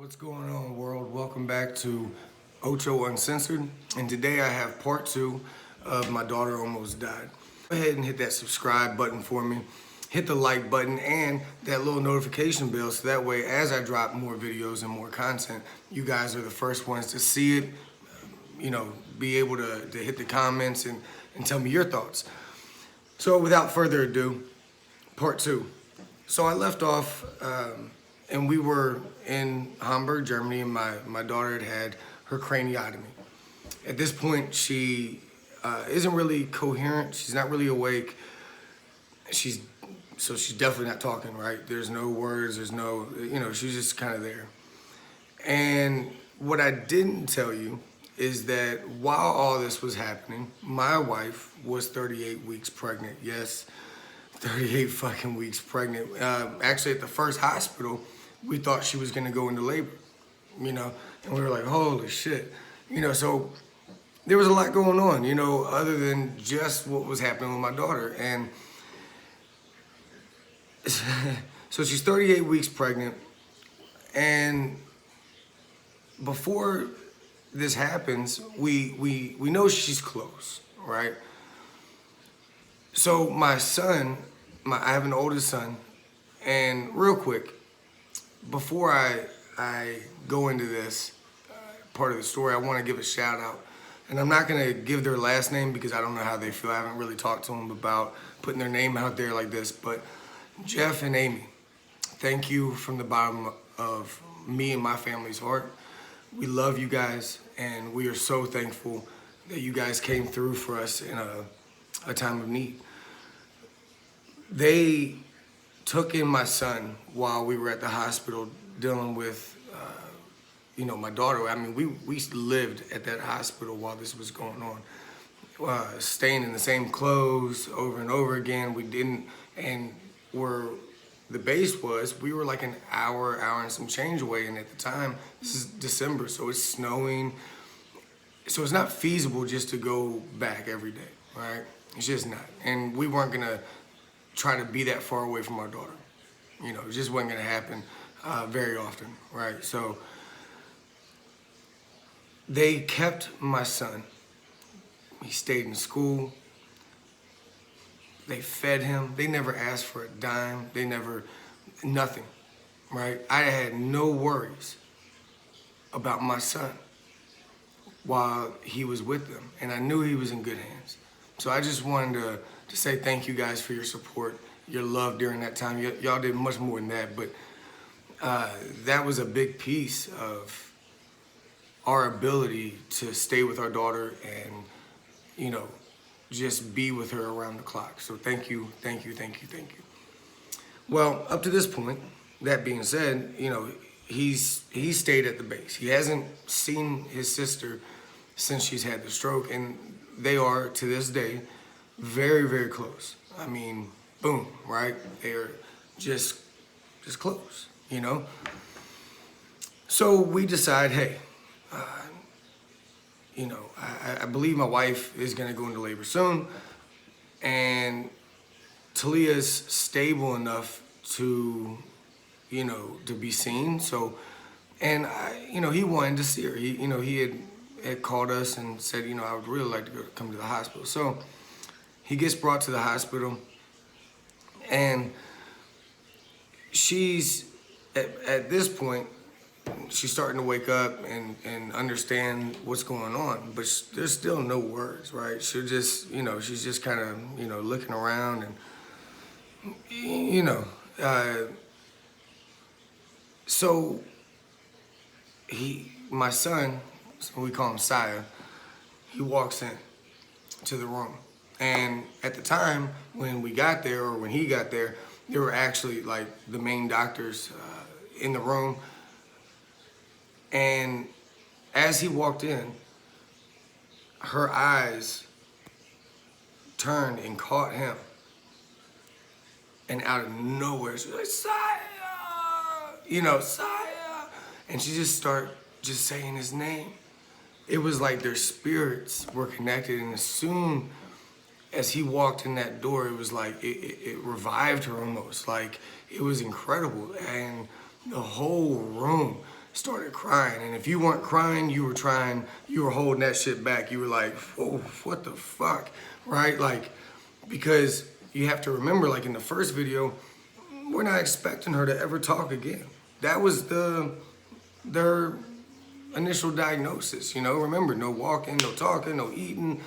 What's going on, world? Welcome back to Ocho Uncensored, and today I have part two of My Daughter Almost Died. Go ahead and hit that subscribe button for me, hit the like button, and that little notification bell so that way as I drop more videos and more content, you guys are the first ones to see it, be able to hit the comments and tell me your thoughts. So without further ado, part two. So I left off and we were in Hamburg, Germany, and my daughter had her craniotomy. At this point, she isn't really coherent. She's not really awake. She's definitely not talking, right? There's no words, there's no, she's just kind of there. And what I didn't tell you is that while all this was happening, my wife was 38 weeks pregnant. Yes, 38 fucking weeks pregnant. Actually, at the first hospital, we thought she was gonna go into labor, and we were like, holy shit. So there was a lot going on, other than just what was happening with my daughter. And so she's 38 weeks pregnant, and before this happens, we know she's close, right? So my son, I have an oldest son, and real quick, before I go into this part of the story, I want to give a shout out. And I'm not going to give their last name because I don't know how they feel. I haven't really talked to them about putting their name out there like this. But Jeff and Amy, thank you from the bottom of me and my family's heart. We love you guys, and we are so thankful that you guys came through for us in a time of need. They took in my son while we were at the hospital dealing with, my daughter. I mean, we lived at that hospital while this was going on, staying in the same clothes over and over again. We didn't, and where the base was, we were like an hour and some change away. And at the time, this is December, so it's snowing. So it's not feasible just to go back every day, right? It's just not. And we weren't gonna try to be that far away from our daughter. It just wasn't gonna happen very often, right? So they kept my son. He stayed in school. They fed him. They never asked for a dime. They never, nothing, right? I had no worries about my son while he was with them, and I knew he was in good hands. So I just wanted to say thank you guys for your support, your love during that time. Y'all did much more than that, but that was a big piece of our ability to stay with our daughter and, just be with her around the clock. So thank you. Well, up to this point, that being said, he's stayed at the base. He hasn't seen his sister since she's had the stroke, and they are, to this day, very, very close. I mean, boom, right? They're just close, So we decide, hey, I believe my wife is gonna go into labor soon, and Talia's stable enough to, to be seen. So, and he wanted to see her. He had called us and said, I would really like to come to the hospital. So he gets brought to the hospital, and she's, at this point, she's starting to wake up and understand what's going on, but there's still no words, right? She'll just, she's just kind of, looking around and, so my son, we call him Saya, he walks in to the room. And at the time when we got there, or when he got there, there were actually like the main doctors in the room. And as he walked in, her eyes turned and caught him. And out of nowhere, she's like, Saya! Saya! And she just started just saying his name. It was like their spirits were connected, and as soon as he walked in that door, it was like, it revived her almost. Like, it was incredible. And the whole room started crying. And if you weren't crying, you were holding that shit back. You were like, oh, what the fuck, right? Like, because you have to remember, like in the first video, we're not expecting her to ever talk again. That was their initial diagnosis, you know. Remember, no walking, no talking, no eating.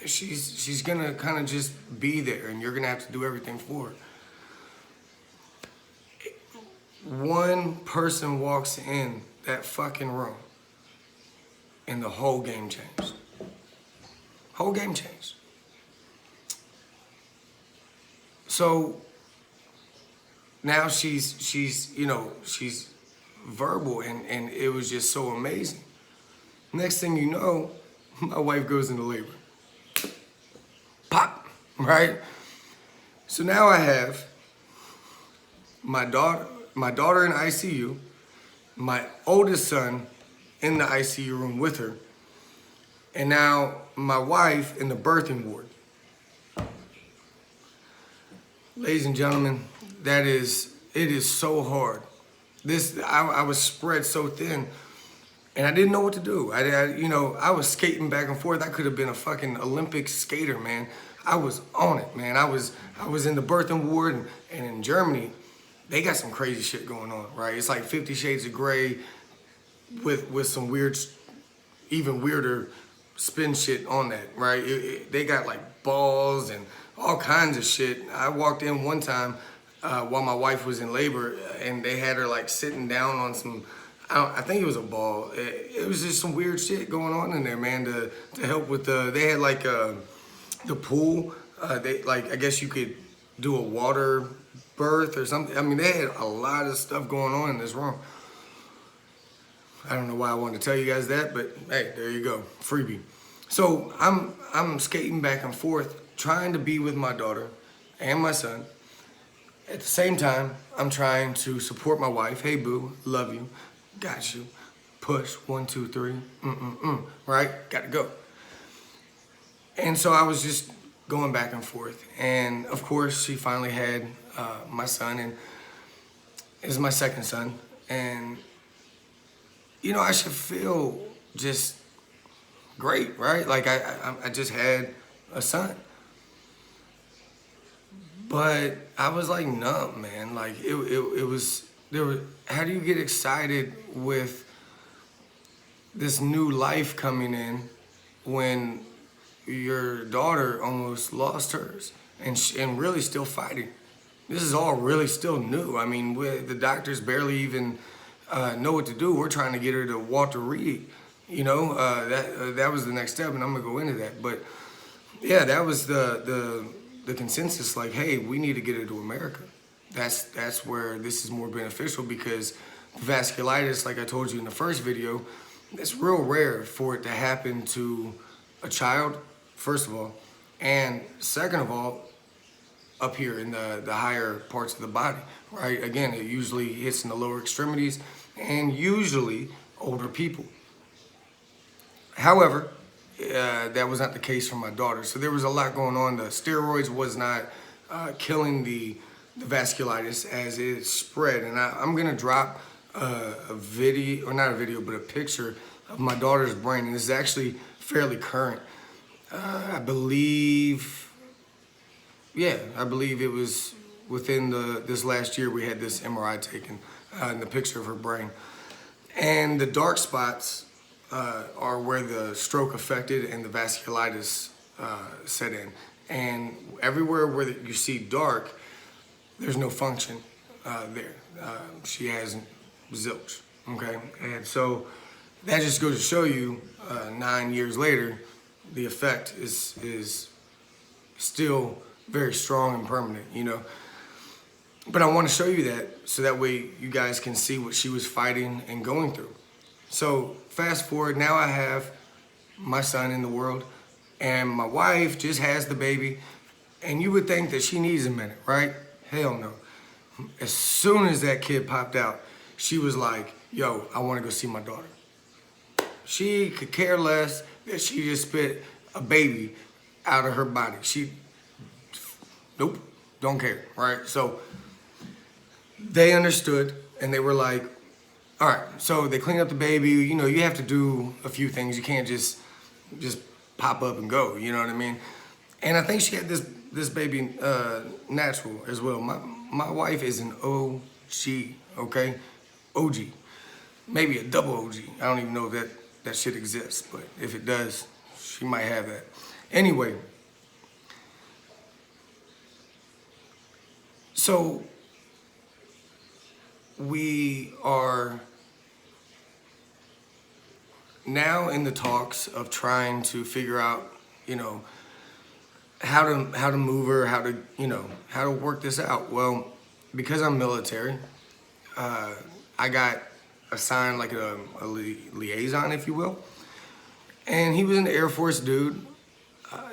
She's gonna kind of just be there, and you're gonna have to do everything for her. One person walks in that fucking room, and the whole game changed. Whole game changed. So now she's you know, she's verbal, and it was just so amazing. Next thing you know, my wife goes into labor. Pop, right? So now I have my daughter in ICU, my oldest son in the ICU room with her, and now my wife in the birthing ward. Ladies and gentlemen, it is so hard. I was spread so thin, and I didn't know what to do. I was skating back and forth. I could have been a fucking Olympic skater, man. I was on it, man. I was in the birthing ward, and in Germany, they got some crazy shit going on, right? It's like 50 Shades of Grey with some weird, even weirder spin shit on that, right? They got like balls and all kinds of shit. I walked in one time while my wife was in labor, and they had her like sitting down on some, I think it was a ball. It was just some weird shit going on in there, man, to help with they had like the pool. They like, I guess you could do a water birth or something. I mean, they had a lot of stuff going on in this room. I don't know why I wanted to tell you guys that, but hey, there you go, freebie. So I'm skating back and forth, trying to be with my daughter and my son. At the same time, I'm trying to support my wife. Hey boo, love you, got you. Push, 1, 2, 3, right? Got to go. And so I was just going back and forth. And of course, she finally had my son, and this is my second son. And you know, I should feel just great, right? Like I just had a son. But I was like numb, man. Like it was, how do you get excited with this new life coming in when your daughter almost lost hers and really still fighting? This is all really still new. I mean, the doctors barely even know what to do. We're trying to get her to Walter Reed. You know, that was the next step, and I'm gonna go into that. But yeah, that was the consensus. Like, hey, we need to get her to America. That's where this is more beneficial, because vasculitis, like I told you in the first video, it's real rare for it to happen to a child, first of all, and second of all, up here in the higher parts of the body, right? Again, it usually hits in the lower extremities and usually older people. However, that was not the case for my daughter. So there was a lot going on. The steroids was not killing the vasculitis as it spread. And I'm gonna drop a video, or not a video, but a picture of my daughter's brain. And this is actually fairly current. I believe it was within this last year we had this MRI taken in the picture of her brain. And the dark spots are where the stroke affected and the vasculitis set in. And everywhere where you see dark, there's no function there. She has zilch, okay? And so that just goes to show you, 9 years later, the effect is still very strong and permanent, you know? But I want to show you that so that way you guys can see what she was fighting and going through. So fast forward, now I have my son in the world, and my wife just has the baby, and you would think that she needs a minute, right? Hell no. As soon as that kid popped out, she was like, yo, I want to go see my daughter. She could care less that she just spit a baby out of her body. Nope, don't care, right? So they understood, and they were like, All right, so they clean up the baby. You know, you have to do a few things. You can't just pop up and go. You know what I mean? And I think she had this baby natural as well. My wife is an OG, okay? OG, maybe a double OG. I don't even know if that shit exists, but if it does, she might have that. Anyway, so we are now in the talks of trying to figure out, you know, how to move her, how to work this out. Well, because I'm military, I got assigned like a liaison, if you will, and he was an Air Force dude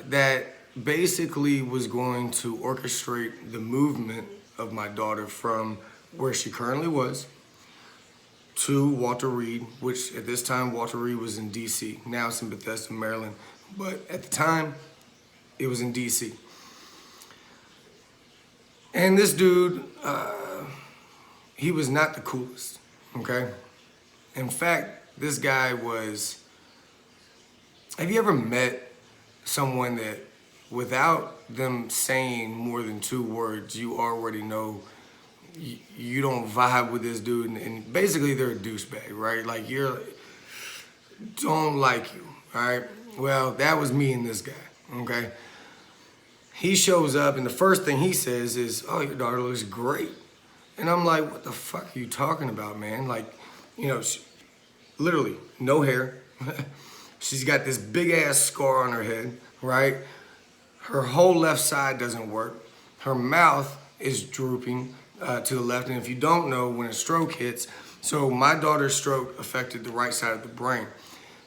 that basically was going to orchestrate the movement of my daughter from where she currently was to Walter Reed, which at this time Walter Reed was in DC. Now it's in Bethesda, Maryland, but at the time it was in DC. And this dude, he was not the coolest, okay? In fact, this guy was, have you ever met someone that without them saying more than 2 words, you already know you don't vibe with this dude, and basically they're a douchebag, right? Like don't like you, all right? Well, that was me and this guy, okay? He shows up and the first thing he says is, "Oh, your daughter looks great." And I'm like, "What the fuck are you talking about, man?" Like, you know, literally no hair. She's got this big ass scar on her head, right? Her whole left side doesn't work. Her mouth is drooping to the left. And if you don't know, when a stroke hits, so my daughter's stroke affected the right side of the brain.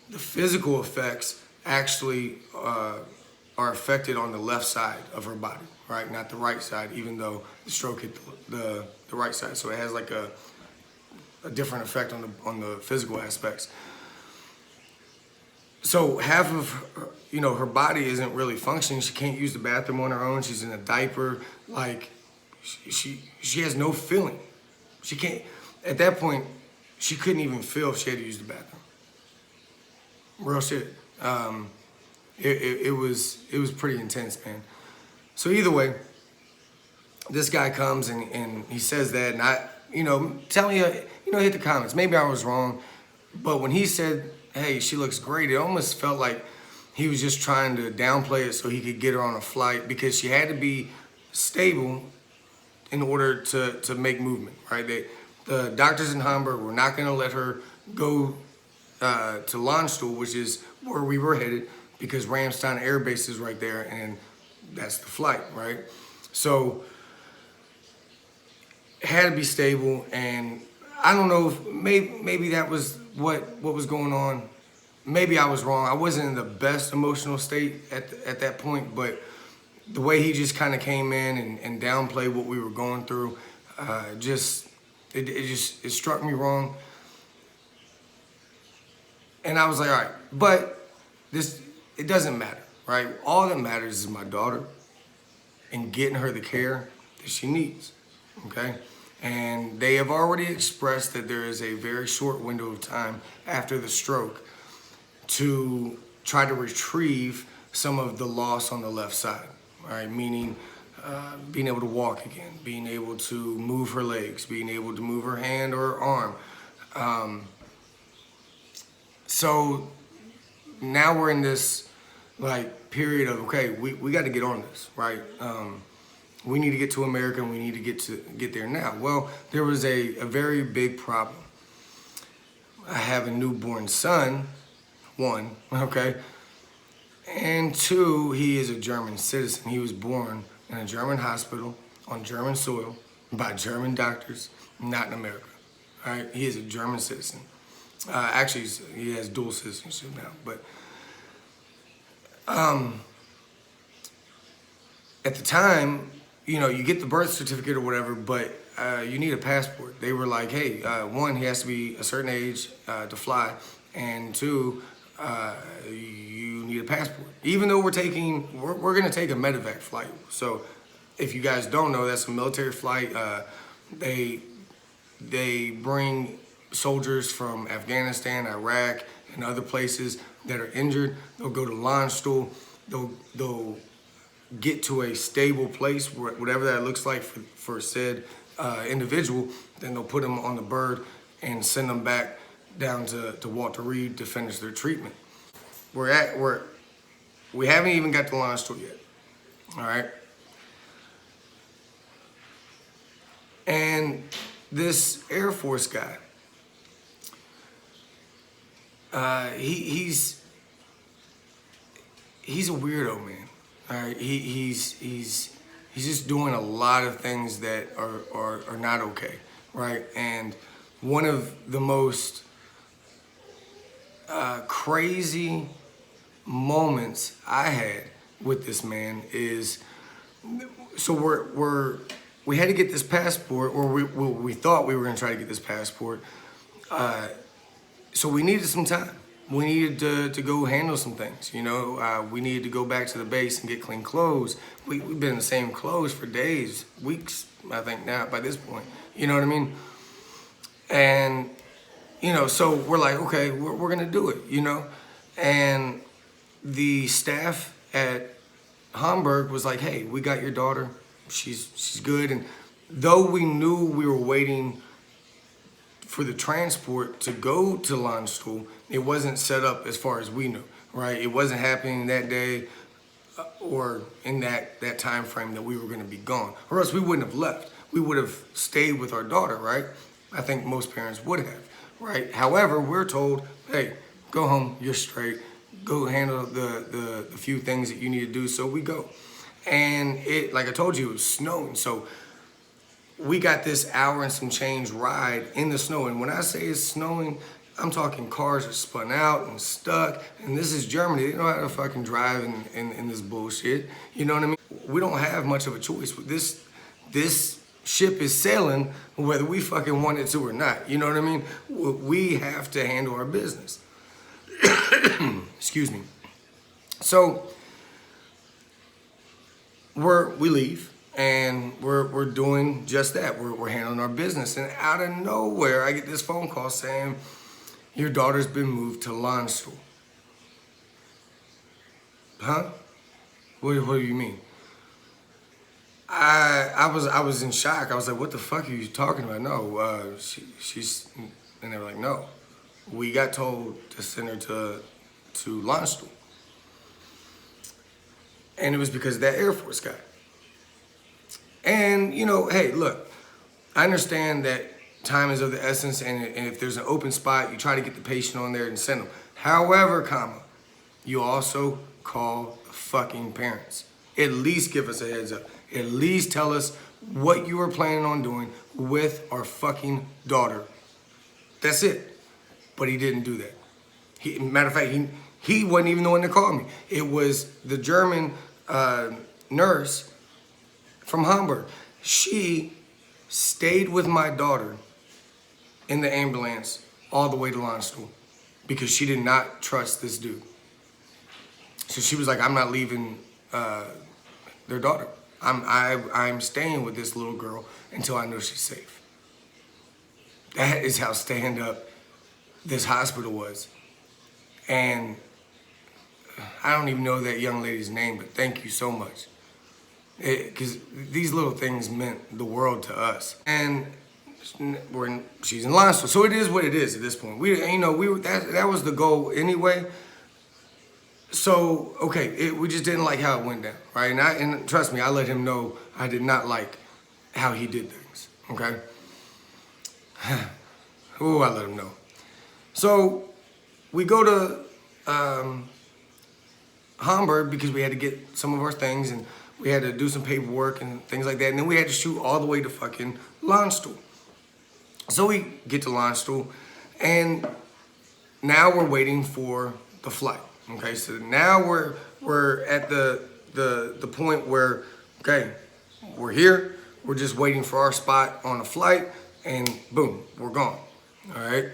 The physical effects actually are affected on the left side of her body, right? Not the right side, even though the stroke hit the right side. So it has like a different effect on the physical aspects. So half of her, you know, her body isn't really functioning. She can't use the bathroom on her own. She's in a diaper. Like she has no feeling. She can't. At that point, she couldn't even feel if she had to use the bathroom. Real shit. It was pretty intense, man. So either way, this guy comes and he says that, and I, you know, Talia, you know, hit the comments. Maybe I was wrong, but when he said, "Hey, she looks great," it almost felt like he was just trying to downplay it so he could get her on a flight, because she had to be stable in order to make movement, right? The doctors in Hamburg were not going to let her go to Landstuhl, which is where we were headed, because Ramstein Air Base is right there, and that's the flight, right? So it had to be stable, and I don't know if maybe that was what was going on. Maybe I was wrong. I wasn't in the best emotional state at that point, but the way he just kind of came in and downplayed what we were going through, it struck me wrong. And I was like, all right, but it doesn't matter, right? All that matters is my daughter and getting her the care that she needs, okay? And they have already expressed that there is a very short window of time after the stroke to try to retrieve some of the loss on the left side, right? Meaning being able to walk again, being able to move her legs, being able to move her hand or her arm. So now we're in this like period of, okay, we got to get on this, right? We need to get to America, and we need to get there now. Well, there was a very big problem. I have a newborn son, 1, okay? And 2, he is a German citizen. He was born in a German hospital on German soil by German doctors, not in America, all right? He is a German citizen. Actually, he has dual citizenship now, but at the time, you know, you get the birth certificate or whatever, but you need a passport. They were like, hey, 1, he has to be a certain age to fly, and 2, you need a passport. Even though we're gonna take a medevac flight. So if you guys don't know, that's a military flight. They bring soldiers from Afghanistan, Iraq, and other places that are injured. They'll go to Landstuhl. They'll get to a stable place, whatever that looks like for said individual. Then they'll put them on the bird and send them back down to Walter Reed to finish their treatment. We haven't even got to Landstuhl yet. All right. And this Air Force guy, he's a weirdo, man. All right, he's just doing a lot of things that are not okay, right? And one of the most crazy moments I had with this man is, so we had to get this passport, or we thought we were gonna try to get this passport. So we needed some time. We needed to go handle some things, you know. We needed to go back to the base and get clean clothes. We've been in the same clothes for days, weeks, I think now by this point. You know what I mean? And, you know, so we're like, okay, we're gonna do it, you know? And the staff at Hamburg was like, hey, we got your daughter. She's good. And though we knew we were waiting for the transport to go to Landstuhl, it wasn't set up as far as we knew, right? It wasn't happening that day or in that time frame that we were going to be gone, or else we wouldn't have left. We would have stayed with our daughter, right? I think most parents would have, right? However, we're told, hey, go home, you're straight. Go handle the few things that you need to do. So we go. And it, like I told you, it was snowing. So we got this hour and some change ride in the snow. And when I say it's snowing, I'm talking cars are spun out and stuck. And this is Germany. They know how to fucking drive in this bullshit. You know what I mean? We don't have much of a choice. This ship is sailing whether we fucking want it to or not. You know what I mean? We have to handle our business. Excuse me. So we leave and we're doing just that. We're handling our business, and out of nowhere I get this phone call saying your daughter's been moved to Landstuhl. Huh? What do you mean? I was in shock. I was like, what the fuck are you talking about? No, she's, and they were like, no. We got told to send her to Landstuhl. And it was because of that Air Force guy. And, you know, hey, look, I understand that time is of the essence, and if there's an open spot, you try to get the patient on there and send them. However, you also call the fucking parents. At least give us a heads up. At least tell us what you were planning on doing with our fucking daughter. That's it. But he didn't do that. Matter of fact, he wasn't even the one that called me. It was the German nurse from Hamburg. She stayed with my daughter in the ambulance all the way to Landstuhl because she did not trust this dude. So she was like, I'm not leaving their daughter. I'm staying with this little girl until I know she's safe. That is how stand up this hospital was. And I don't even know that young lady's name, but thank you so much. Because these little things meant the world to us. And she's in Landstuhl, so it is what it is at this point. That was the goal anyway. So okay, we just didn't like how it went down, right? And trust me, I let him know I did not like how he did things. Okay. Oh, I let him know. So we go to Hamburg because we had to get some of our things and we had to do some paperwork and things like that. And then we had to shoot all the way to fucking Landstuhl. So we get to Landstuhl and now we're waiting for the flight. Okay, so now we're at the point where, okay, we're here. We're just waiting for our spot on the flight and boom, we're gone. All right.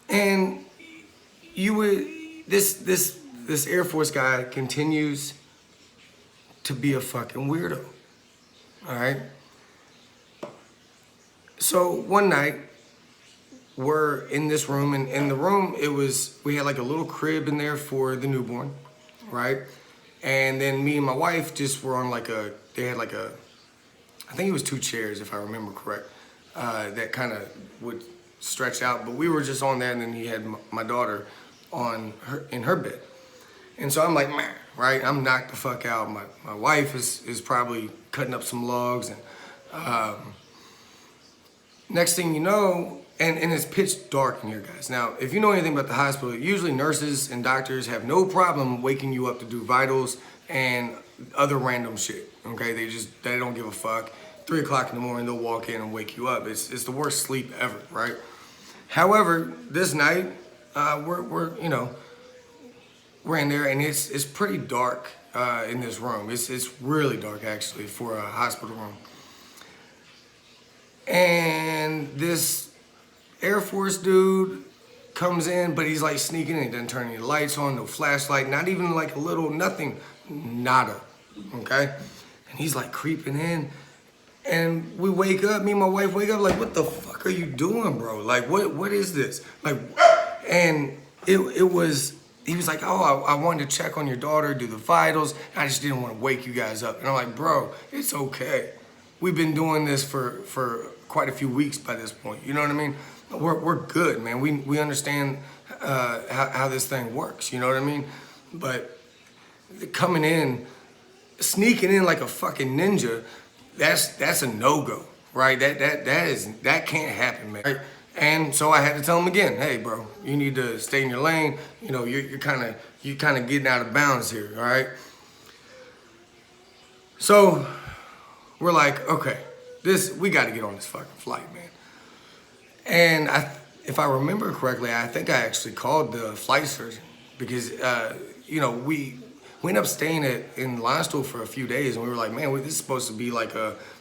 And this Air Force guy continues to be a fucking weirdo. All right. So one night were in this room, and in the room, we had like a little crib in there for the newborn, right? And then me and my wife just were on they had like I think it was 2 chairs if I remember correct, that kind of would stretch out, but we were just on there, and then he had my daughter in her bed. And so I'm like, man, right? I'm knocked the fuck out. My wife is probably cutting up some logs, and next thing you know, and it's pitch dark in here, guys. Now, if you know anything about the hospital, usually nurses and doctors have no problem waking you up to do vitals and other random shit, okay? They don't give a fuck. 3 o'clock in the morning, they'll walk in and wake you up. It's the worst sleep ever, right? However, this night, we're in there, and it's pretty dark in this room. It's really dark, actually, for a hospital room. And this Air Force dude comes in, but he's like sneaking in. He doesn't turn any lights on, no flashlight, not even like a little, nothing, nada, okay? And he's like creeping in, and we wake up, me and my wife wake up like, what the fuck are you doing, bro? Like, what is this? Like, and he was like, oh, I wanted to check on your daughter, do the vitals. I just didn't want to wake you guys up. And I'm like, bro, it's okay. We've been doing this for quite a few weeks by this point. You know what I mean? We're good, man. We understand how this thing works. You know what I mean? But coming in, sneaking in like a fucking ninja, that's a no-go, right? That can't happen, man. Right? And so I had to tell him again, hey, bro, you need to stay in your lane. You know, you're kind of getting out of bounds here, all right? So we're like, okay, we got to get on this fucking flight, man. And if I remember correctly, I think I actually called the flight surgeon because, we ended up staying in Limestone for a few days, and we were like, man, this is supposed to be like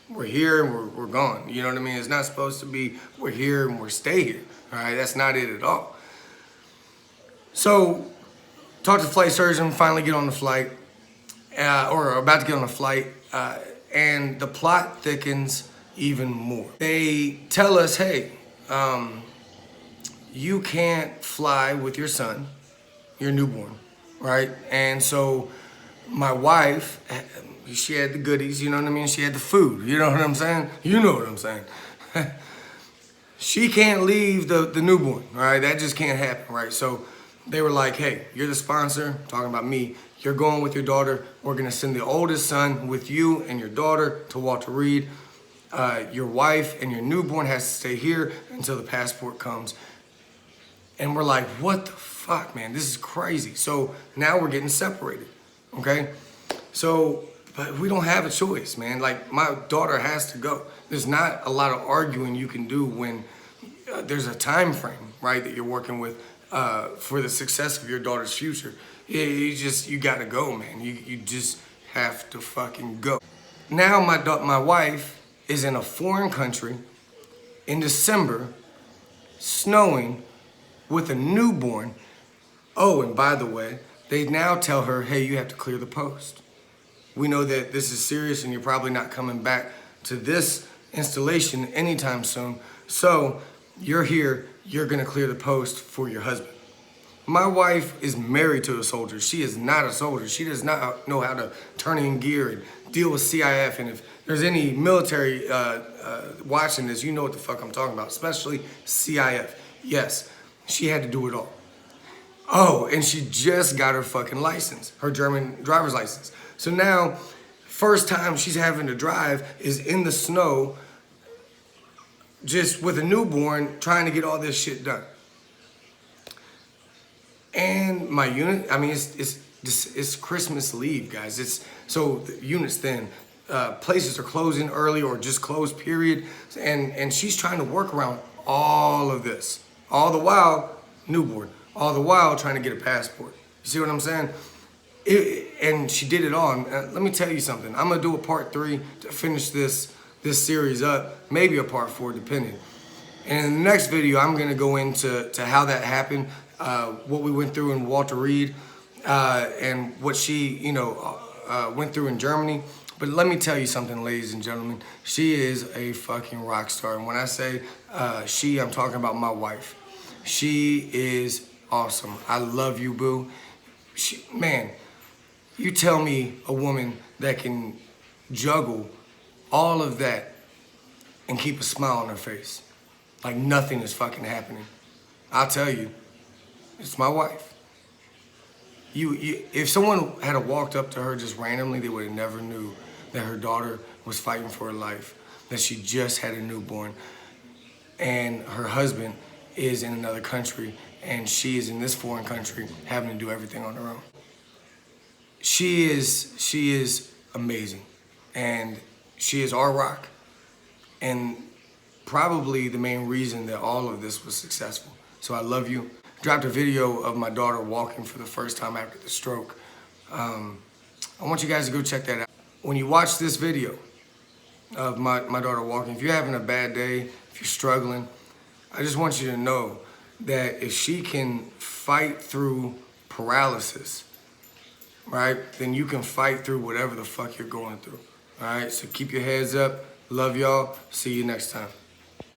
we're here and we're gone. You know what I mean? It's not supposed to be we're here and we're stay here. All right, that's not it at all. So, talked to the flight surgeon, finally get on the flight, or about to get on the flight, and the plot thickens even more. They tell us, hey, you can't fly with your son, your newborn, right? And so my wife, she had the goodies, you know what I mean? She had the food, you know what I'm saying? You know what I'm saying. She can't leave the newborn, all right? That just can't happen, right? So they were like, hey, you're the sponsor, talking about me. You're going with your daughter. We're gonna send the oldest son with you and your daughter to Walter Reed. Your wife and your newborn has to stay here until the passport comes. And we're like, what the fuck, man? This is crazy. So now we're getting separated, okay? So, but we don't have a choice, man. Like, my daughter has to go. There's not a lot of arguing you can do when there's a time frame, right, that you're working with for the success of your daughter's future. You gotta go, man. You just have to fucking go. Now my wife is in a foreign country in December, snowing, with a newborn. Oh, and by the way, they now tell her, hey, you have to clear the post. We know that this is serious and you're probably not coming back to this installation anytime soon. So you're here, you're gonna clear the post for your husband. My wife is married to a soldier. She is not a soldier. She does not know how to turn in gear and deal with CIF. And if there's any military watching this, you know what the fuck I'm talking about, especially CIF. Yes, she had to do it all. Oh, and she just got her fucking license, her German driver's license. So now, first time she's having to drive is in the snow, just with a newborn, trying to get all this shit done. And my unit, I mean, it's Christmas leave, guys. So the unit's thin. Places are closing early or just closed, period. And she's trying to work around all of this. All the while, newborn. All the while trying to get a passport. You see what I'm saying? And she did it all. And let me tell you something. I'm gonna do a part 3 to finish this series up. Maybe a part 4, depending. And in the next video, I'm gonna go into how that happened, what we went through in Walter Reed, and what she, went through in Germany But let me tell you something, ladies and gentlemen. She is a fucking rock star. And when I say she, I'm talking about my wife. She is awesome. I love you, boo. Man, you tell me a woman that can juggle all of that and keep a smile on her face. Like nothing is fucking happening. I'll tell you, it's my wife. If someone had walked up to her just randomly, they would have never knew that her daughter was fighting for her life, that she just had a newborn, and her husband is in another country, and she is in this foreign country having to do everything on her own. She is amazing, and she is our rock, and probably the main reason that all of this was successful. So I love you. Dropped a video of my daughter walking for the first time after the stroke. I want you guys to go check that out. When you watch this video of my daughter walking, if you're having a bad day, if you're struggling, I just want you to know that if she can fight through paralysis, right, then you can fight through whatever the fuck you're going through. All right, so keep your heads up. Love y'all. See you next time.